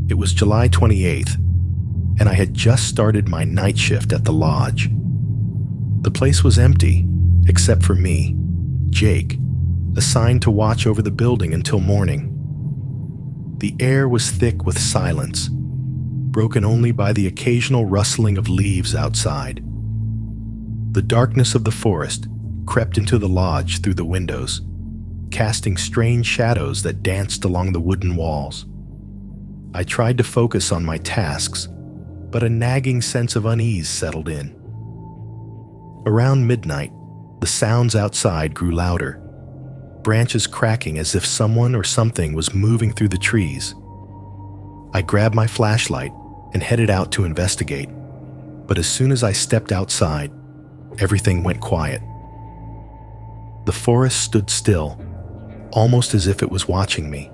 It was July 28th, and I had just started my night shift at the lodge. The place was empty, except for me, Jake, assigned to watch over the building until morning. The air was thick with silence, broken only by the occasional rustling of leaves outside. The darkness of the forest crept into the lodge through the windows, casting strange shadows that danced along the wooden walls. I tried to focus on my tasks, but a nagging sense of unease settled in. Around midnight, the sounds outside grew louder, branches cracking as if someone or something was moving through the trees. I grabbed my flashlight and headed out to investigate, but as soon as I stepped outside, everything went quiet. The forest stood still, almost as if it was watching me.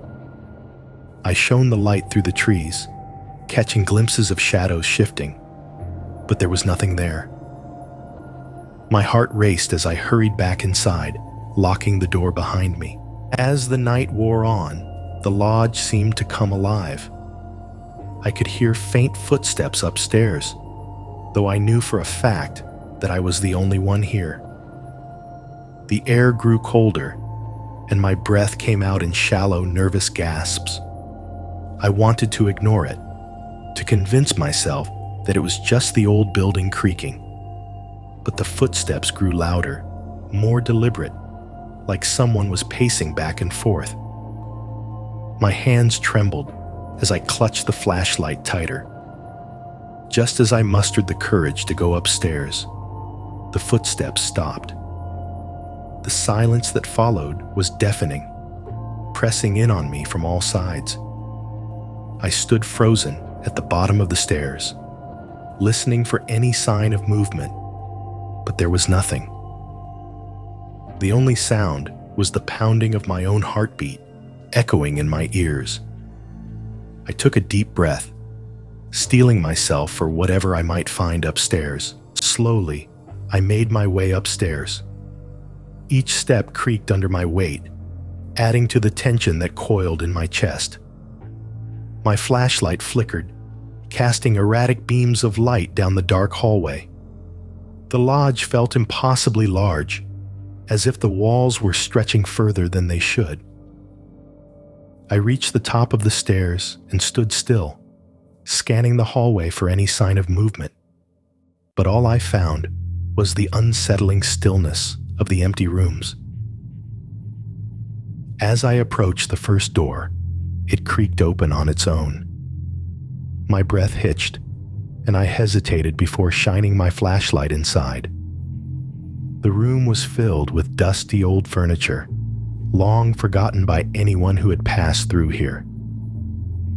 I shone the light through the trees, catching glimpses of shadows shifting, but there was nothing there. My heart raced as I hurried back inside, locking the door behind me. As the night wore on, the lodge seemed to come alive. I could hear faint footsteps upstairs, though I knew for a fact that I was the only one here. The air grew colder, and my breath came out in shallow, nervous gasps. I wanted to ignore it, to convince myself that it was just the old building creaking. But the footsteps grew louder, more deliberate, like someone was pacing back and forth. My hands trembled as I clutched the flashlight tighter. Just as I mustered the courage to go upstairs, the footsteps stopped. The silence that followed was deafening, pressing in on me from all sides. I stood frozen at the bottom of the stairs, listening for any sign of movement, but there was nothing. The only sound was the pounding of my own heartbeat, echoing in my ears. I took a deep breath, steeling myself for whatever I might find upstairs. Slowly, I made my way upstairs. Each step creaked under my weight, adding to the tension that coiled in my chest. My flashlight flickered, casting erratic beams of light down the dark hallway. The lodge felt impossibly large, as if the walls were stretching further than they should. I reached the top of the stairs and stood still, scanning the hallway for any sign of movement. But all I found was the unsettling stillness of the empty rooms. As I approached the first door, it creaked open on its own. My breath hitched, and I hesitated before shining my flashlight inside. The room was filled with dusty old furniture, long forgotten by anyone who had passed through here.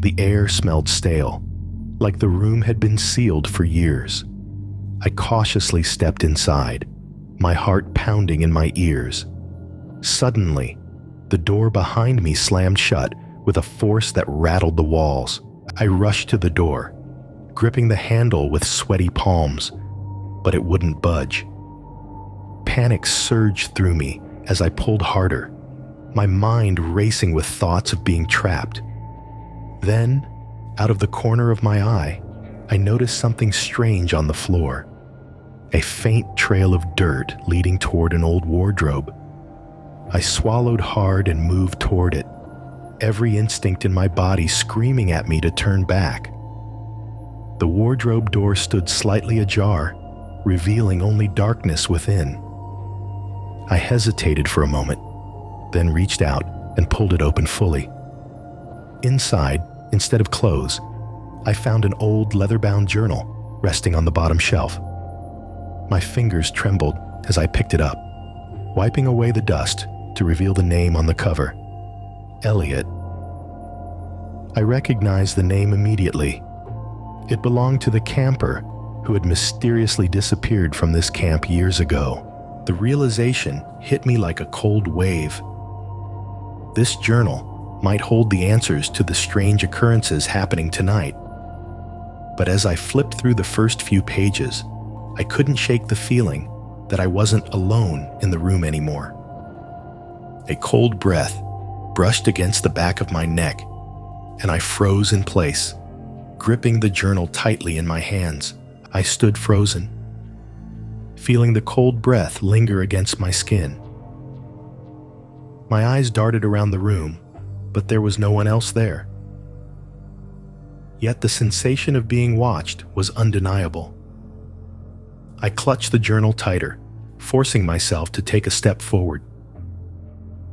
The air smelled stale, like the room had been sealed for years. I cautiously stepped inside, my heart pounding in my ears. Suddenly, the door behind me slammed shut with a force that rattled the walls. I rushed to the door, gripping the handle with sweaty palms, but it wouldn't budge. Panic surged through me as I pulled harder, my mind racing with thoughts of being trapped. Then, out of the corner of my eye, I noticed something strange on the floor. A faint trail of dirt leading toward an old wardrobe. I swallowed hard and moved toward it, every instinct in my body screaming at me to turn back. The wardrobe door stood slightly ajar, revealing only darkness within. I hesitated for a moment, then reached out and pulled it open fully. Inside, instead of clothes, I found an old leather-bound journal resting on the bottom shelf. My fingers trembled as I picked it up, wiping away the dust to reveal the name on the cover. Elliot. I recognized the name immediately. It belonged to the camper who had mysteriously disappeared from this camp years ago. The realization hit me like a cold wave. This journal might hold the answers to the strange occurrences happening tonight. But as I flipped through the first few pages, I couldn't shake the feeling that I wasn't alone in the room anymore. A cold breath brushed against the back of my neck, and I froze in place, Gripping the journal tightly in my hands, I stood frozen, feeling the cold breath linger against my skin. My eyes darted around the room, but there was no one else there. Yet the sensation of being watched was undeniable. I clutched the journal tighter, forcing myself to take a step forward.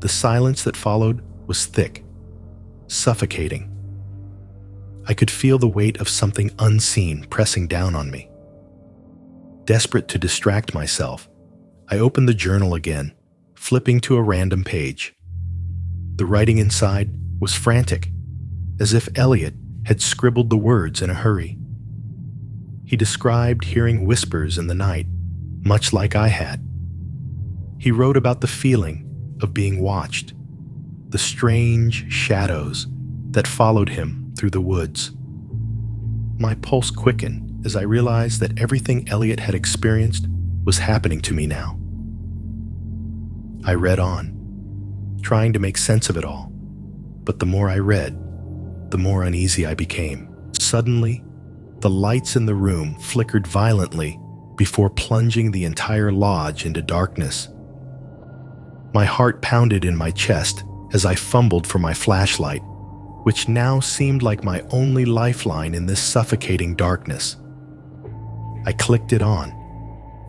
The silence that followed was thick, suffocating. I could feel the weight of something unseen pressing down on me. Desperate to distract myself, I opened the journal again, flipping to a random page. The writing inside was frantic, as if Elliot had scribbled the words in a hurry. He described hearing whispers in the night, much like I had. He wrote about the feeling of being watched, the strange shadows that followed him through the woods. My pulse quickened as I realized that everything Elliot had experienced was happening to me now. I read on, trying to make sense of it all, but the more I read, the more uneasy I became. Suddenly, the lights in the room flickered violently before plunging the entire lodge into darkness. My heart pounded in my chest as I fumbled for my flashlight, which now seemed like my only lifeline in this suffocating darkness. I clicked it on,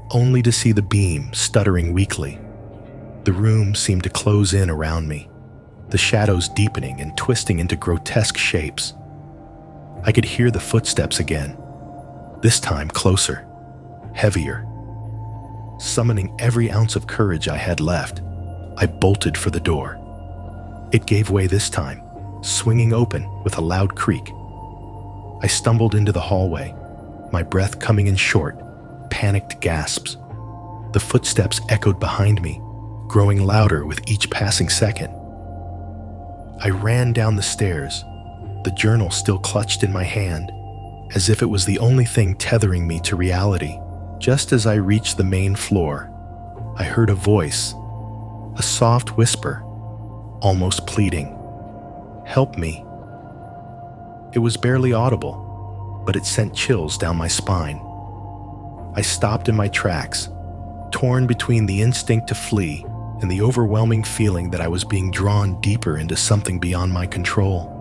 only to see the beam stuttering weakly. The room seemed to close in around me, the shadows deepening and twisting into grotesque shapes. I could hear the footsteps again, this time closer, heavier. Summoning every ounce of courage I had left, I bolted for the door. It gave way this time, swinging open with a loud creak. I stumbled into the hallway, my breath coming in short, panicked gasps. The footsteps echoed behind me, growing louder with each passing second. I ran down the stairs, the journal still clutched in my hand, as if it was the only thing tethering me to reality. Just as I reached the main floor, I heard a voice, a soft whisper, almost pleading. "Help me." It was barely audible, but it sent chills down my spine. I stopped in my tracks, torn between the instinct to flee and the overwhelming feeling that I was being drawn deeper into something beyond my control.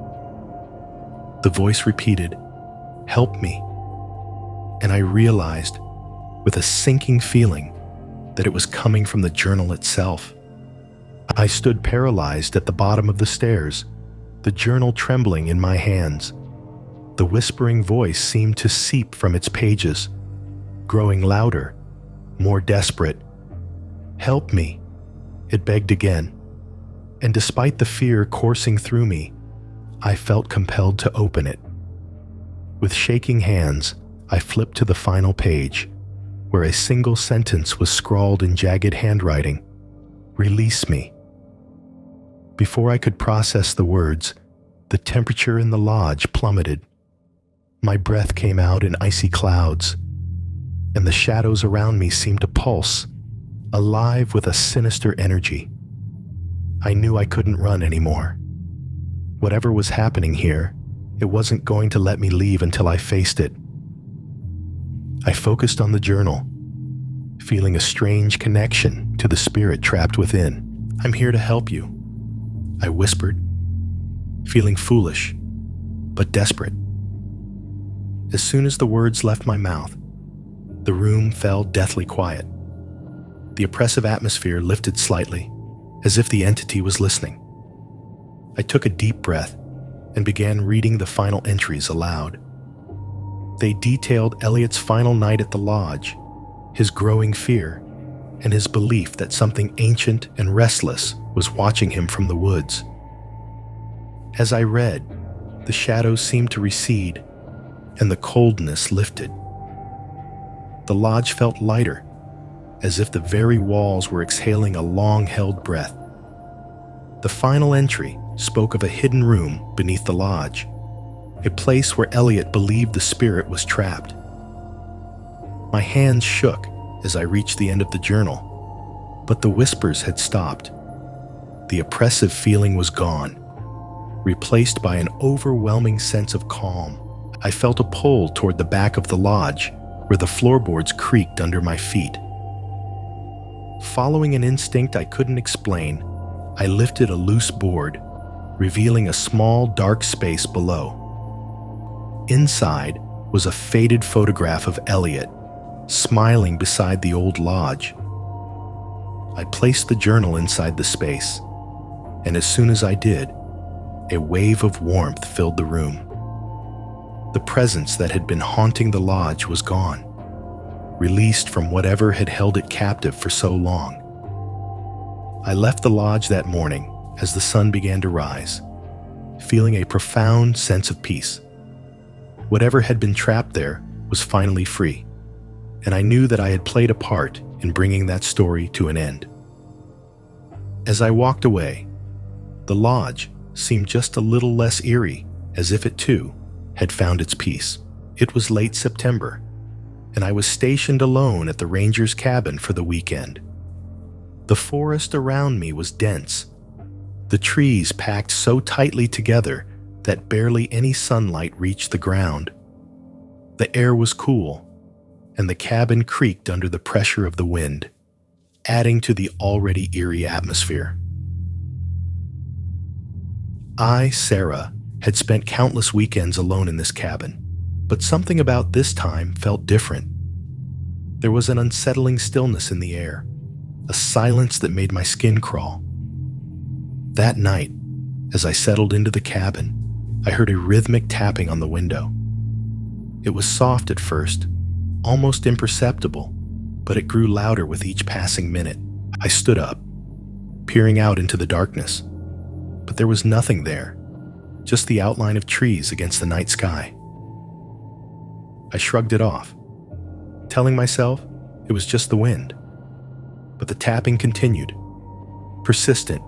The voice repeated, "Help me," and I realized, with a sinking feeling, that it was coming from the journal itself. I stood paralyzed at the bottom of the stairs, the journal trembling in my hands. The whispering voice seemed to seep from its pages, growing louder, more desperate. "Help me," it begged again, and despite the fear coursing through me, I felt compelled to open it. With shaking hands, I flipped to the final page, where a single sentence was scrawled in jagged handwriting, "Release me." Before I could process the words, the temperature in the lodge plummeted. My breath came out in icy clouds, and the shadows around me seemed to pulse, alive with a sinister energy. I knew I couldn't run anymore. Whatever was happening here, it wasn't going to let me leave until I faced it. I focused on the journal, feeling a strange connection to the spirit trapped within. "I'm here to help you," I whispered, feeling foolish, but desperate. As soon as the words left my mouth, the room fell deathly quiet. The oppressive atmosphere lifted slightly, as if the entity was listening. I took a deep breath and began reading the final entries aloud. They detailed Elliot's final night at the lodge, his growing fear, and his belief that something ancient and restless was watching him from the woods. As I read, the shadows seemed to recede, and the coldness lifted. The lodge felt lighter, as if the very walls were exhaling a long-held breath. The final entry spoke of a hidden room beneath the lodge, a place where Elliot believed the spirit was trapped. My hands shook as I reached the end of the journal, but the whispers had stopped. The oppressive feeling was gone, replaced by an overwhelming sense of calm. I felt a pull toward the back of the lodge where the floorboards creaked under my feet. Following an instinct I couldn't explain, I lifted a loose board, revealing a small, dark space below. Inside was a faded photograph of Elliot, smiling beside the old lodge. I placed the journal inside the space, and as soon as I did, a wave of warmth filled the room. The presence that had been haunting the lodge was gone, released from whatever had held it captive for so long. I left the lodge that morning as the sun began to rise, feeling a profound sense of peace. Whatever had been trapped there was finally free, and I knew that I had played a part in bringing that story to an end. As I walked away, the lodge seemed just a little less eerie, as if it too had found its peace. It was late September, and I was stationed alone at the ranger's cabin for the weekend. The forest around me was dense, the trees packed so tightly together that barely any sunlight reached the ground. The air was cool, and the cabin creaked under the pressure of the wind, adding to the already eerie atmosphere. I, Sarah, had spent countless weekends alone in this cabin, but something about this time felt different. There was an unsettling stillness in the air, a silence that made my skin crawl. That night, as I settled into the cabin, I heard a rhythmic tapping on the window. It was soft at first, almost imperceptible, but it grew louder with each passing minute. I stood up, peering out into the darkness, but there was nothing there, just the outline of trees against the night sky. I shrugged it off, telling myself it was just the wind, but the tapping continued, persistent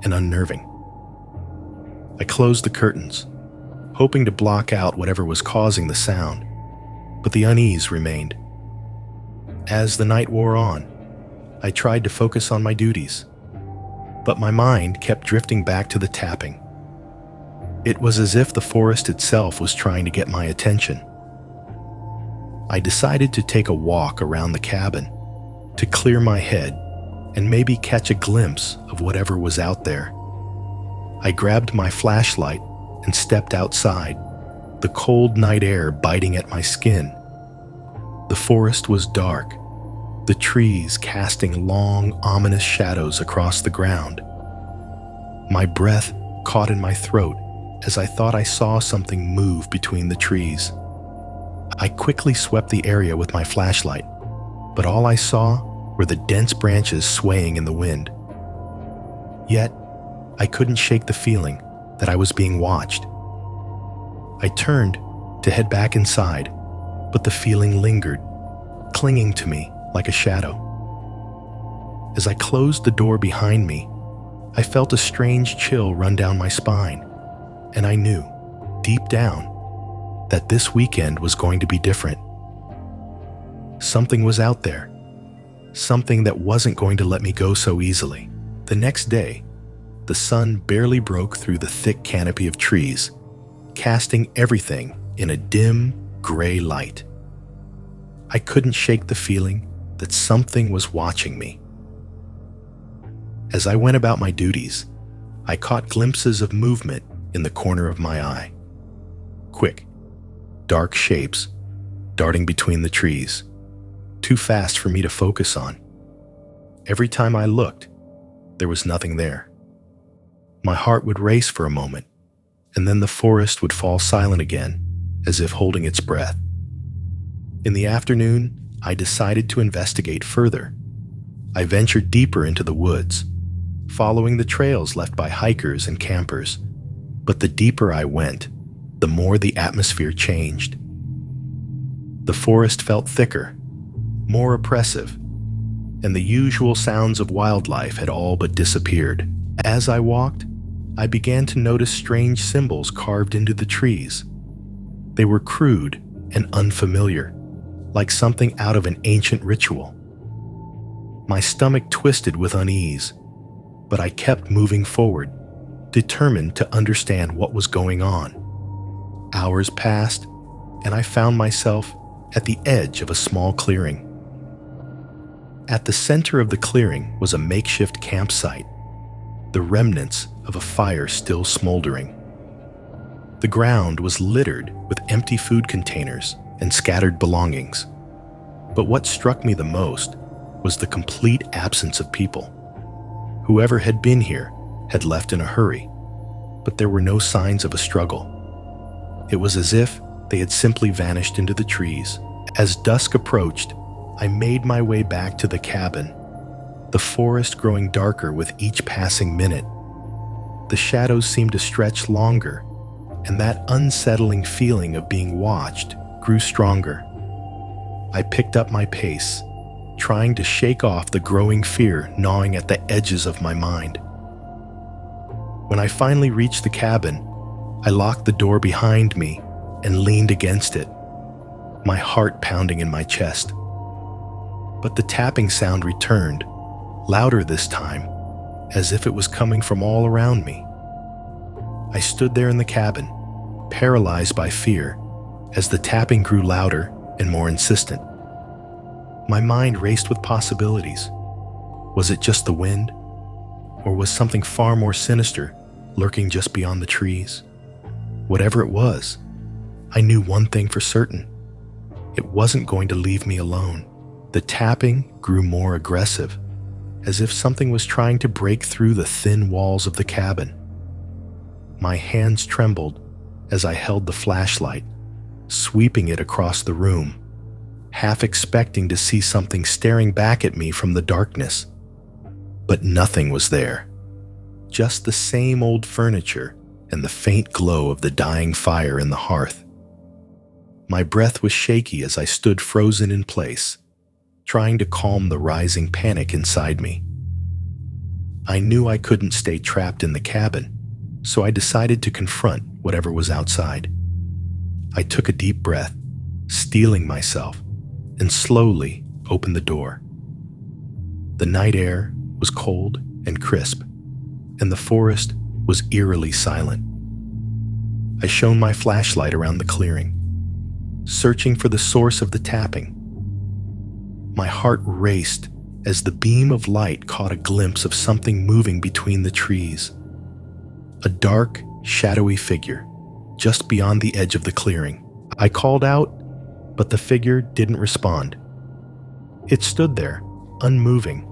and unnerving. I closed the curtains, hoping to block out whatever was causing the sound, but the unease remained. As the night wore on, I tried to focus on my duties, but my mind kept drifting back to the tapping. It was as if the forest itself was trying to get my attention. I decided to take a walk around the cabin to clear my head and maybe catch a glimpse of whatever was out there. I grabbed my flashlight and stepped outside, the cold night air biting at my skin. The forest was dark, the trees casting long, ominous shadows across the ground. My breath caught in my throat as I thought I saw something move between the trees. I quickly swept the area with my flashlight, but all I saw were the dense branches swaying in the wind. Yet, I couldn't shake the feeling that I was being watched. I turned to head back inside, but the feeling lingered, clinging to me like a shadow. As I closed the door behind me, I felt a strange chill run down my spine, and I knew, deep down, that this weekend was going to be different. Something was out there, something that wasn't going to let me go so easily. The next day, the sun barely broke through the thick canopy of trees, casting everything in a dim, gray light. I couldn't shake the feeling that something was watching me. As I went about my duties, I caught glimpses of movement in the corner of my eye. Quick, dark shapes darting between the trees, too fast for me to focus on. Every time I looked, there was nothing there. My heart would race for a moment, and then the forest would fall silent again, as if holding its breath. In the afternoon, I decided to investigate further. I ventured deeper into the woods, following the trails left by hikers and campers. But the deeper I went, the more the atmosphere changed. The forest felt thicker, more oppressive, and the usual sounds of wildlife had all but disappeared. As I walked, I began to notice strange symbols carved into the trees. They were crude and unfamiliar, like something out of an ancient ritual. My stomach twisted with unease, but I kept moving forward, determined to understand what was going on. Hours passed, and I found myself at the edge of a small clearing. At the center of the clearing was a makeshift campsite, the remnants of a fire still smoldering. The ground was littered with empty food containers and scattered belongings. But what struck me the most was the complete absence of people. Whoever had been here had left in a hurry, but there were no signs of a struggle. It was as if they had simply vanished into the trees. As dusk approached, I made my way back to the cabin, the forest growing darker with each passing minute. The shadows seemed to stretch longer, and that unsettling feeling of being watched grew stronger. I picked up my pace, trying to shake off the growing fear gnawing at the edges of my mind. When I finally reached the cabin, I locked the door behind me and leaned against it, my heart pounding in my chest. But the tapping sound returned, louder this time, as if it was coming from all around me. I stood there in the cabin, paralyzed by fear, as the tapping grew louder and more insistent. My mind raced with possibilities. Was it just the wind? Or was something far more sinister lurking just beyond the trees? Whatever it was, I knew one thing for certain. It wasn't going to leave me alone. The tapping grew more aggressive, as if something was trying to break through the thin walls of the cabin. My hands trembled as I held the flashlight, sweeping it across the room, half expecting to see something staring back at me from the darkness. But nothing was there. Just the same old furniture and the faint glow of the dying fire in the hearth. My breath was shaky as I stood frozen in place, trying to calm the rising panic inside me. I knew I couldn't stay trapped in the cabin, so I decided to confront whatever was outside. I took a deep breath, steeling myself, and slowly opened the door. The night air was cold and crisp, and the forest was eerily silent. I shone my flashlight around the clearing, searching for the source of the tapping. My heart raced as the beam of light caught a glimpse of something moving between the trees. A dark, shadowy figure just beyond the edge of the clearing. I called out, but the figure didn't respond. It stood there, unmoving,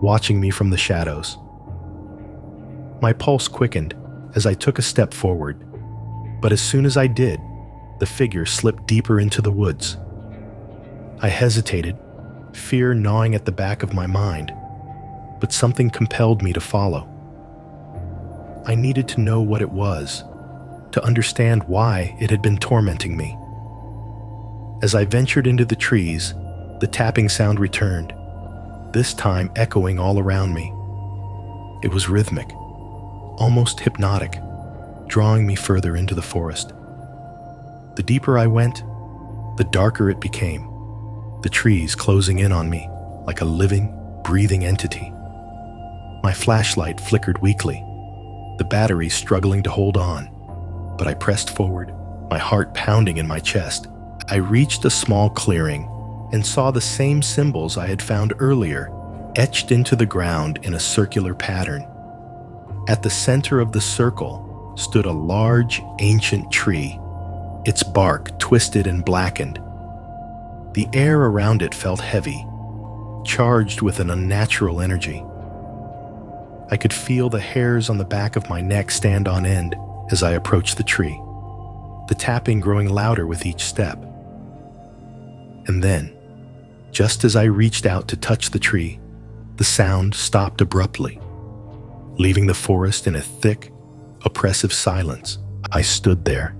watching me from the shadows. My pulse quickened as I took a step forward, but as soon as I did, the figure slipped deeper into the woods. I hesitated, fear gnawing at the back of my mind, but something compelled me to follow. I needed to know what it was, to understand why it had been tormenting me. As I ventured into the trees, the tapping sound returned, this time echoing all around me. It was rhythmic, almost hypnotic, drawing me further into the forest. The deeper I went, the darker it became, the trees closing in on me like a living, breathing entity. My flashlight flickered weakly, the battery struggling to hold on, but I pressed forward, my heart pounding in my chest. I reached a small clearing and saw the same symbols I had found earlier, etched into the ground in a circular pattern. At the center of the circle stood a large, ancient tree, its bark twisted and blackened. The air around it felt heavy, charged with an unnatural energy. I could feel the hairs on the back of my neck stand on end as I approached the tree, the tapping growing louder with each step. And then, just as I reached out to touch the tree, the sound stopped abruptly, leaving the forest in a thick, oppressive silence. I stood there,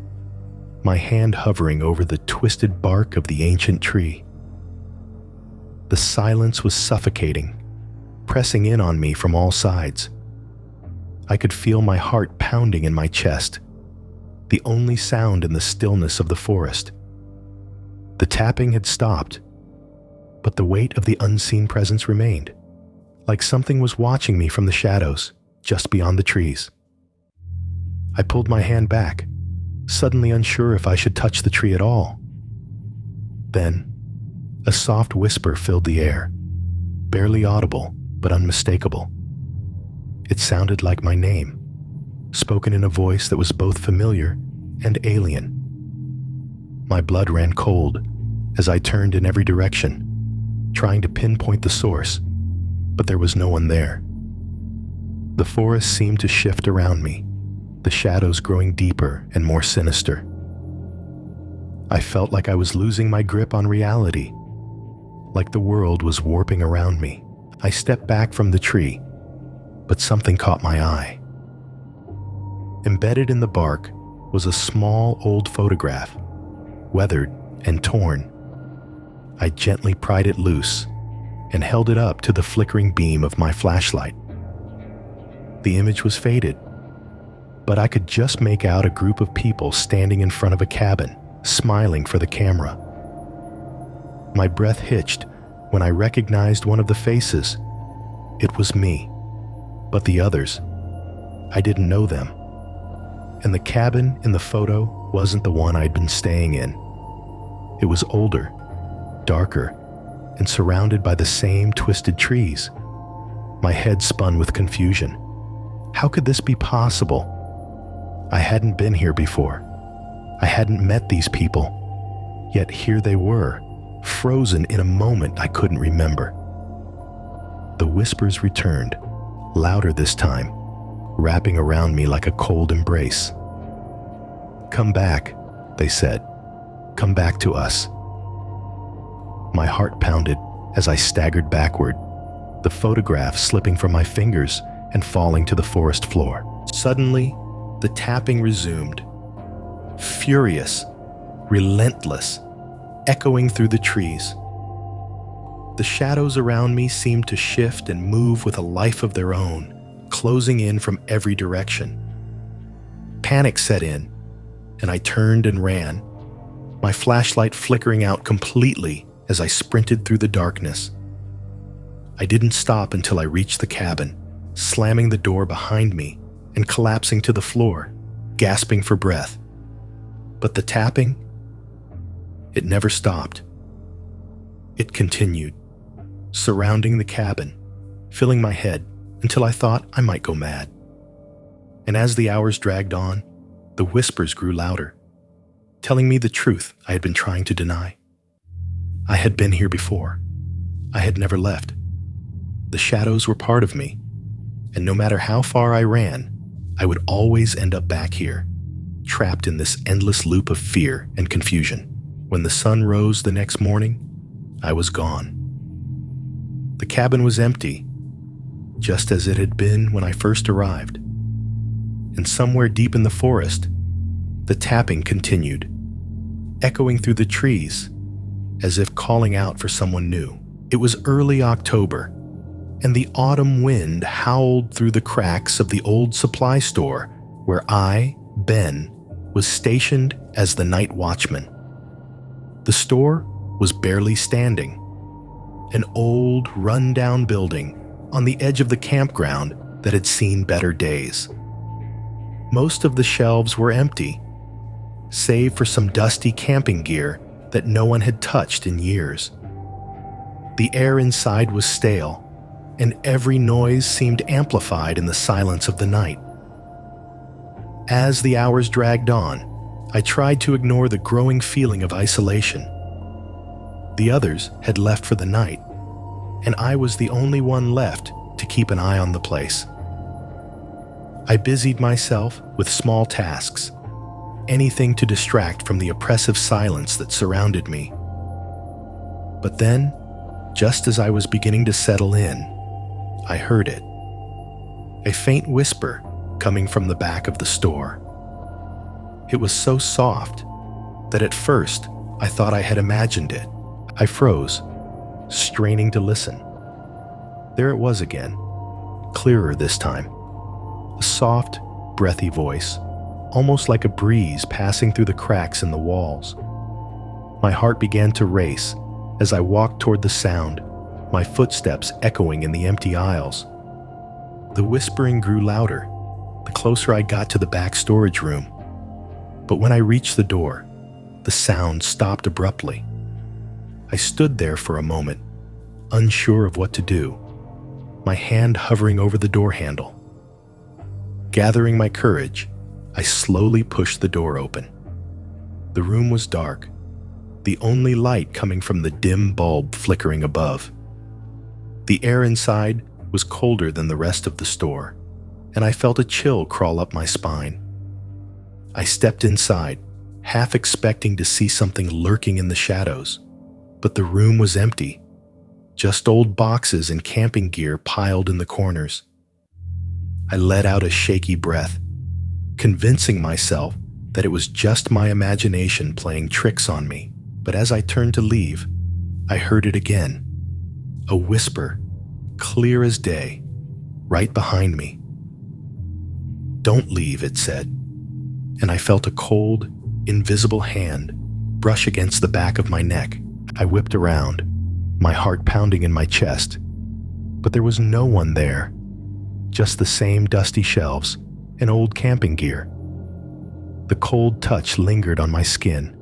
my hand hovering over the twisted bark of the ancient tree. The silence was suffocating, pressing in on me from all sides. I could feel my heart pounding in my chest, the only sound in the stillness of the forest. The tapping had stopped, but the weight of the unseen presence remained, like something was watching me from the shadows just beyond the trees. I pulled my hand back, suddenly unsure if I should touch the tree at all. Then, a soft whisper filled the air, barely audible but unmistakable. It sounded like my name, spoken in a voice that was both familiar and alien. My blood ran cold as I turned in every direction, trying to pinpoint the source, but there was no one there. The forest seemed to shift around me, the shadows growing deeper and more sinister. I felt like I was losing my grip on reality, like the world was warping around me. I stepped back from the tree, but something caught my eye. Embedded in the bark was a small old photograph, weathered and torn. I gently pried it loose and held it up to the flickering beam of my flashlight. The image was faded, but I could just make out a group of people standing in front of a cabin, smiling for the camera. My breath hitched when I recognized one of the faces. It was me, but the others, I didn't know them. And the cabin in the photo wasn't the one I'd been staying in. It was older, darker, and surrounded by the same twisted trees. My head spun with confusion. How could this be possible? I hadn't been here before. I hadn't met these people. Yet here they were, frozen in a moment I couldn't remember. The whispers returned, louder this time, wrapping around me like a cold embrace. "Come back," they said. "Come back to us." My heart pounded as I staggered backward, the photograph slipping from my fingers and falling to the forest floor. Suddenly, the tapping resumed, furious, relentless, echoing through the trees. The shadows around me seemed to shift and move with a life of their own, closing in from every direction. Panic set in, and I turned and ran, my flashlight flickering out completely as I sprinted through the darkness. I didn't stop until I reached the cabin, slamming the door behind me and collapsing to the floor, gasping for breath. But the tapping, it never stopped. It continued, surrounding the cabin, filling my head until I thought I might go mad. And as the hours dragged on, the whispers grew louder, telling me the truth I had been trying to deny. I had been here before. I had never left. The shadows were part of me, and no matter how far I ran, I would always end up back here, trapped in this endless loop of fear and confusion. When the sun rose the next morning, I was gone. The cabin was empty, just as it had been when I first arrived. And somewhere deep in the forest, the tapping continued, echoing through the trees, as if calling out for someone new. It was early October, and the autumn wind howled through the cracks of the old supply store where I, Ben, was stationed as the night watchman. The store was barely standing, an old, run-down building on the edge of the campground that had seen better days. Most of the shelves were empty, save for some dusty camping gear that no one had touched in years. The air inside was stale, and every noise seemed amplified in the silence of the night. As the hours dragged on, I tried to ignore the growing feeling of isolation. The others had left for the night, and I was the only one left to keep an eye on the place. I busied myself with small tasks, anything to distract from the oppressive silence that surrounded me. But then, just as I was beginning to settle in, I heard it. A faint whisper coming from the back of the store. It was so soft that at first I thought I had imagined it. I froze, straining to listen. There it was again, clearer this time. A soft, breathy voice, almost like a breeze passing through the cracks in the walls. My heart began to race as I walked toward the sound, my footsteps echoing in the empty aisles. The whispering grew louder the closer I got to the back storage room. But when I reached the door, the sound stopped abruptly. I stood there for a moment, unsure of what to do, my hand hovering over the door handle. Gathering my courage, I slowly pushed the door open. The room was dark, the only light coming from the dim bulb flickering above. The air inside was colder than the rest of the store, and I felt a chill crawl up my spine. I stepped inside, half expecting to see something lurking in the shadows, but the room was empty, just old boxes and camping gear piled in the corners. I let out a shaky breath, convincing myself that it was just my imagination playing tricks on me. But as I turned to leave, I heard it again, a whisper, clear as day, right behind me. "Don't leave," it said, and I felt a cold, invisible hand brush against the back of my neck. I whipped around, my heart pounding in my chest, but there was no one there, just the same dusty shelves and old camping gear. The cold touch lingered on my skin,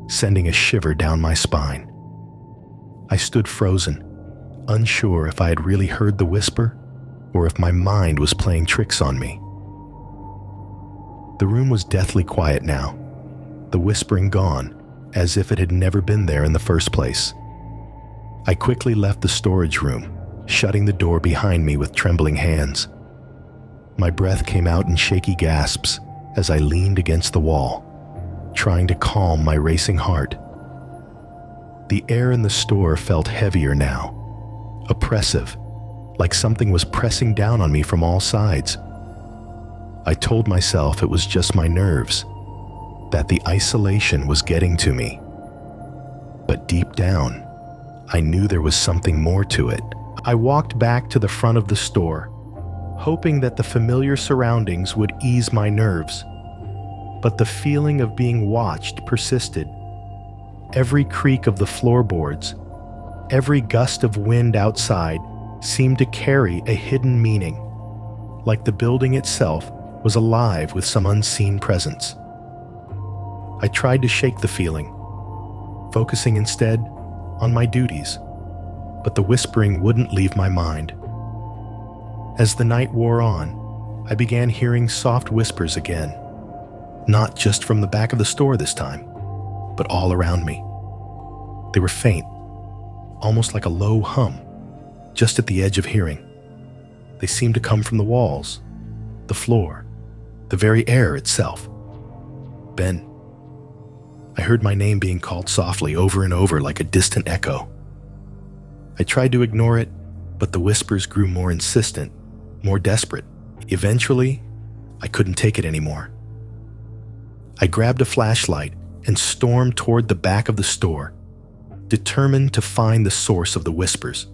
sending a shiver down my spine. I stood frozen, unsure if I had really heard the whisper or if my mind was playing tricks on me. The room was deathly quiet now, the whispering gone, as if it had never been there in the first place. I quickly left the storage room, shutting the door behind me with trembling hands. My breath came out in shaky gasps as I leaned against the wall, trying to calm my racing heart. The air in the store felt heavier now, oppressive, like something was pressing down on me from all sides. I told myself it was just my nerves, that the isolation was getting to me. But deep down, I knew there was something more to it. I walked back to the front of the store, hoping that the familiar surroundings would ease my nerves. But the feeling of being watched persisted. Every creak of the floorboards, every gust of wind outside seemed to carry a hidden meaning, like the building itself was alive with some unseen presence. I tried to shake the feeling, focusing instead on my duties, but the whispering wouldn't leave my mind. As the night wore on, I began hearing soft whispers again, not just from the back of the store this time, but all around me. They were faint, almost like a low hum, just at the edge of hearing. They seemed to come from the walls, the floor, the very air itself. "Ben." I heard my name being called softly over and over like a distant echo. I tried to ignore it, but the whispers grew more insistent, more desperate. Eventually, I couldn't take it anymore. I grabbed a flashlight and stormed toward the back of the store, determined to find the source of the whispers.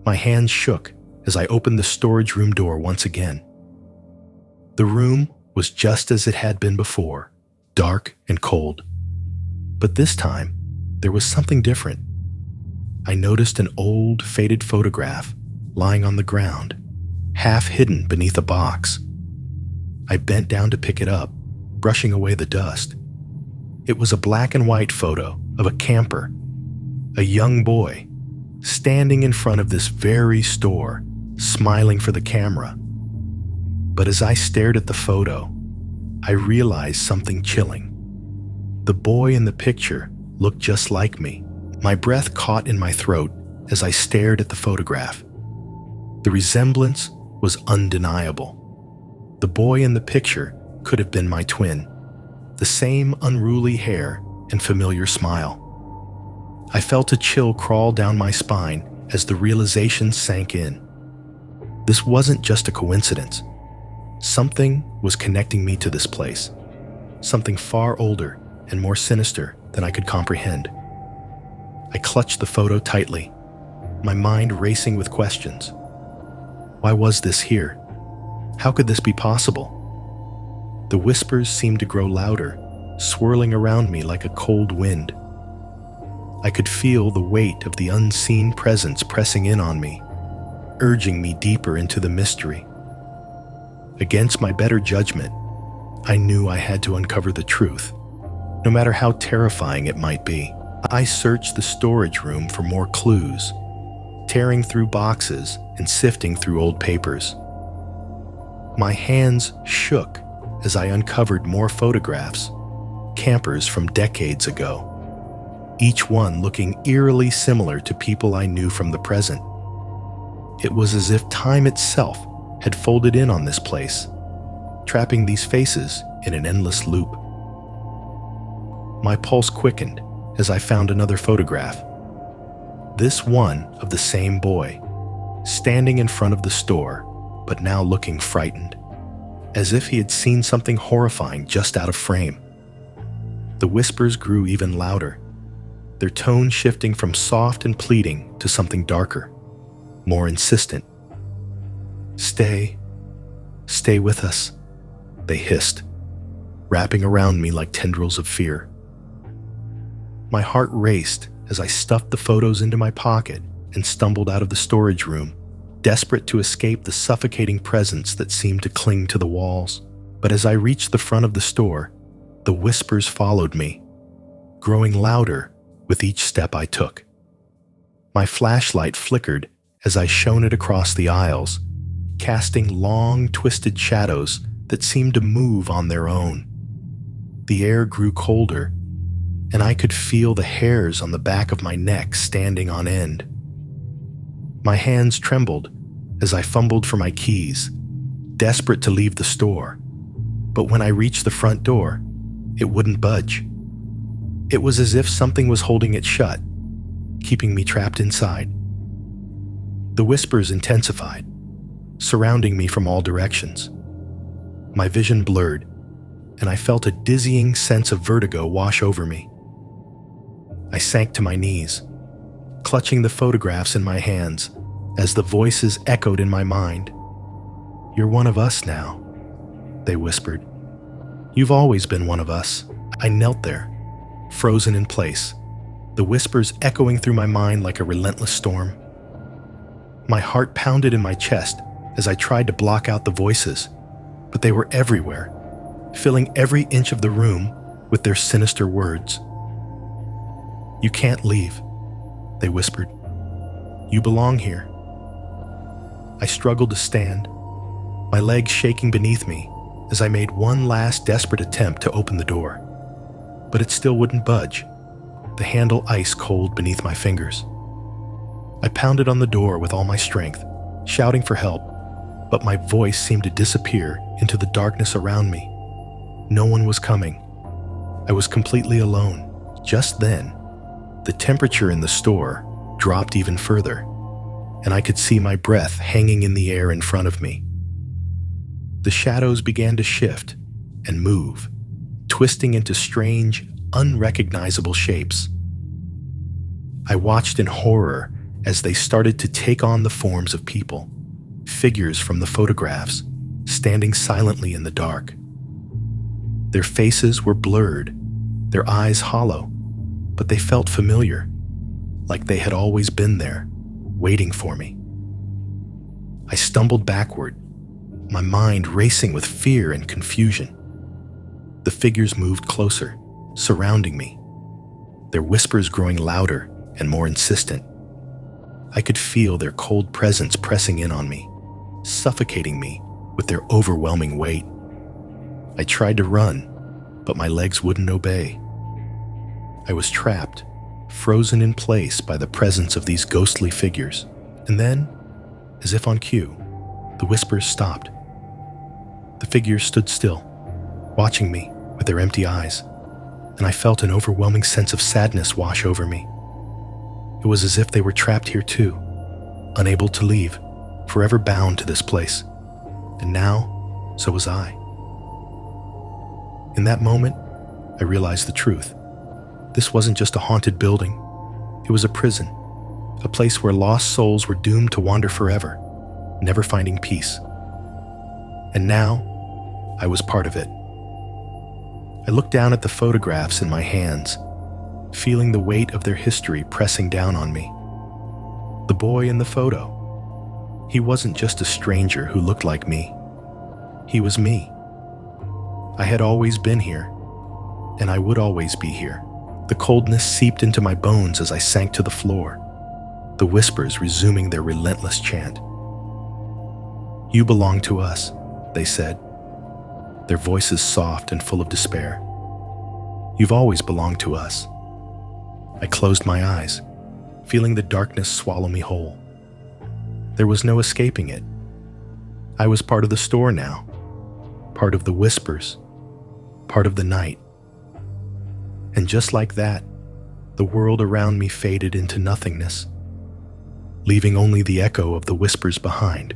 My hands shook as I opened the storage room door once again. The room was just as it had been before, dark and cold. But this time, there was something different. I noticed an old, faded photograph lying on the ground, half hidden beneath a box. I bent down to pick it up, brushing away the dust. It was a black and white photo of a camper, a young boy, standing in front of this very store, smiling for the camera. But as I stared at the photo, I realized something chilling. The boy in the picture looked just like me. My breath caught in my throat as I stared at the photograph. The resemblance was undeniable. The boy in the picture could have been my twin, the same unruly hair and familiar smile. I felt a chill crawl down my spine as the realization sank in. This wasn't just a coincidence. Something was connecting me to this place, something far older and more sinister than I could comprehend. I clutched the photo tightly, my mind racing with questions. Why was this here? How could this be possible? The whispers seemed to grow louder, swirling around me like a cold wind. I could feel the weight of the unseen presence pressing in on me, urging me deeper into the mystery. Against my better judgment, I knew I had to uncover the truth, no matter how terrifying it might be. I searched the storage room for more clues, tearing through boxes and sifting through old papers. My hands shook as I uncovered more photographs, campers from decades ago, each one looking eerily similar to people I knew from the present. It was as if time itself had folded in on this place, trapping these faces in an endless loop. My pulse quickened as I found another photograph. This one of the same boy, standing in front of the store, but now looking frightened, as if he had seen something horrifying just out of frame. The whispers grew even louder, their tone shifting from soft and pleading to something darker, more insistent. Stay with us," they hissed, wrapping around me like tendrils of fear. My heart raced as I stuffed the photos into my pocket and stumbled out of the storage room, desperate to escape the suffocating presence that seemed to cling to the walls. But as I reached the front of the store, the whispers followed me, growing louder with each step I took. My flashlight flickered as I shone it across the aisles, casting long, twisted shadows that seemed to move on their own. The air grew colder, and I could feel the hairs on the back of my neck standing on end. My hands trembled as I fumbled for my keys, desperate to leave the store. But when I reached the front door, it wouldn't budge. It was as if something was holding it shut, keeping me trapped inside. The whispers intensified, surrounding me from all directions. My vision blurred, and I felt a dizzying sense of vertigo wash over me. I sank to my knees, clutching the photographs in my hands as the voices echoed in my mind. "You're one of us now," they whispered. "You've always been one of us." I knelt there, frozen in place, the whispers echoing through my mind like a relentless storm. My heart pounded in my chest as I tried to block out the voices, but they were everywhere, filling every inch of the room with their sinister words. "You can't leave," they whispered. "You belong here." I struggled to stand, my legs shaking beneath me as I made one last desperate attempt to open the door. But it still wouldn't budge, the handle ice cold beneath my fingers. I pounded on the door with all my strength, shouting for help, but my voice seemed to disappear into the darkness around me. No one was coming. I was completely alone. Just then, the temperature in the store dropped even further, and I could see my breath hanging in the air in front of me. The shadows began to shift and move, twisting into strange, unrecognizable shapes. I watched in horror as they started to take on the forms of people, figures from the photographs, standing silently in the dark. Their faces were blurred, their eyes hollow, but they felt familiar, like they had always been there, waiting for me. I stumbled backward, my mind racing with fear and confusion. The figures moved closer, surrounding me, their whispers growing louder and more insistent. I could feel their cold presence pressing in on me, suffocating me with their overwhelming weight. I tried to run, but my legs wouldn't obey. I was trapped, frozen in place by the presence of these ghostly figures. And then, as if on cue, the whispers stopped. The figures stood still, watching me with their empty eyes, and I felt an overwhelming sense of sadness wash over me. It was as if they were trapped here too, unable to leave, forever bound to this place. And now, so was I. In that moment, I realized the truth. This wasn't just a haunted building. It was a prison, a place where lost souls were doomed to wander forever, never finding peace. And now, I was part of it. I looked down at the photographs in my hands, feeling the weight of their history pressing down on me. The boy in the photo, he wasn't just a stranger who looked like me. He was me. I had always been here, and I would always be here, The coldness seeped into my bones as I sank to the floor, the whispers resuming their relentless chant. "You belong to us," they said, their voices soft and full of despair. "You've always belonged to us." I closed my eyes, feeling the darkness swallow me whole. There was no escaping it. I was part of the store now, part of the whispers, part of the night. And just like that, the world around me faded into nothingness, leaving only the echo of the whispers behind.